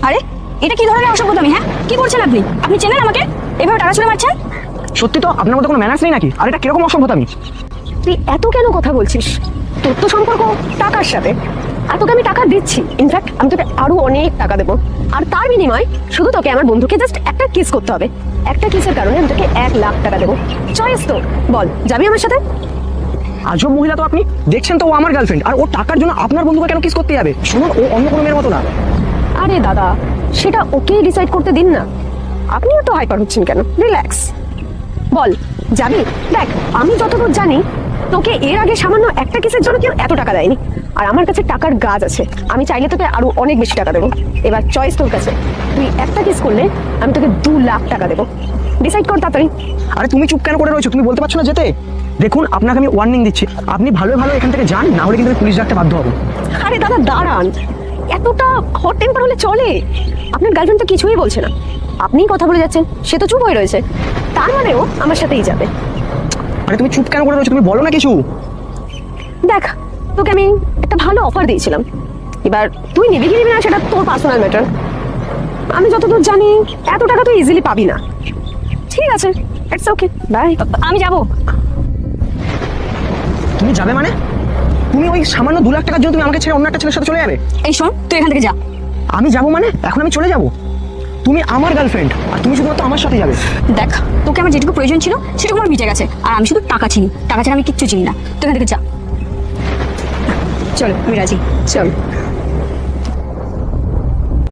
আরে এটা কি ধরনের অসভ্যতামি? হ্যাঁ, কি করছেন আপনি? আপনি চেনেন আমাকে? এভাবে টাকা ছুঁড়ে মারছেন? সত্যি তো আপনার মধ্যে কোনো ম্যানার্স নেই নাকি? আর এটা কিরকম অসভ্যতামি? তুই এত কেন কথা বলছিস? তোর তো সম্পর্ক টাকার সাথে, আর তোকে আমি টাকা দিচ্ছি। ইনফ্যাক্ট আমি তোকে আরো অনেক টাকা দেবো, আর তার বিনিময় শুধু তোকে আমার বন্ধুকে জাস্ট একটা কিস করতে হবে। একটা কিসের কারণে আমি তোকে 1,00,000 টাকা দেবো। চয়েস তো, বল যাবি আমার সাথে? আজব মহিলা তো আপনি। দেখছেন তো ও আমার গার্লফ্রেন্ড, আর ও টাকার জন্য আপনার বন্ধুকে কেন কিস করতে যাবে? শুনুন, ও অন্য কোনো মেয়ের মতো না। আরে দাদা, সেটা ওকেই ডিসাইড করতে দিন না। আপনিও তো হাইপার হচ্ছেন কেন? রিল্যাক্স, বল যাবি? দেখ, আমি যতদূর জানি তোকে এর আগে সামান্য একটা কিসের জন্য কেউ এত টাকা দেয়নি, আর আমার কাছে টাকার গাছ আছে। আমি চাইলে তোকে আরো অনেক বেশি টাকা দেবো। এবার চয়েস তোর কাছে। তুই একটা কিস করলে আমি তোকে 2,00,000 টাকা দেবো। ডিসাইড কর তাড়াতাড়ি। আরে তুমি চুপ কেন করে রয়েছো? তুমি বলতে পারছো না যেতে? দেখুন, আপনাকে আমি ওয়ার্নিং দিচ্ছি, আপনি ভালো ভালো এখান থেকে যান, না হলে কিন্তু আমি পুলিশ ডাকতে বাধ্য হবো। আরে দাদা দাঁড়ান, এতটা হট টেম্পার হলে চলে? আপনার গার্লফ্রেন্ড তো কিছুই বলছে না, আপনিই কথা বলে যাচ্ছেন। সে তো চুপ হয়ে রয়েছে, তার মানে ও আমার সাথেই যাবে। আরে তুমি চুপ কেন করে রয়েছো? তুমি বলো না কিছু। দেখ, তোকে আমি একটা ভালো অফার দিয়েছিলাম, এবার তুই নিবি কি নিবি না সেটা তোর পার্সোনাল ম্যাটার। আমি যতদূর জানি এত টাকা তুই ইজিলি পাবি না। ঠিক আছে, ইটস ওকে, বাই। আমি যাব। তুমি যাবে মানে? তুমি ওই সামান্য 2,00,000 টাকার জন্য তুমি আমাকে ছেড়ে অন্য একটা ছেলের সাথে চলে যাবে? এই শোন, তুই এখান থেকে যা। আমি যাবো মানে? এখন আমি চলে যাবো? তুমি আমার গার্লফ্রেন্ড, আর তুমি শুধুমাত্র আমার সাথে যাবে। দেখ, তোকে আমার যেটুকু প্রয়োজন ছিল সেটুকু আমার মিটে গেছে, আর আমি শুধু টাকা চিনি। টাকা ছাড়া আমি কিচ্ছু চিনি না। তুই এখান থেকে যা। চল, আমি রাজি। চল।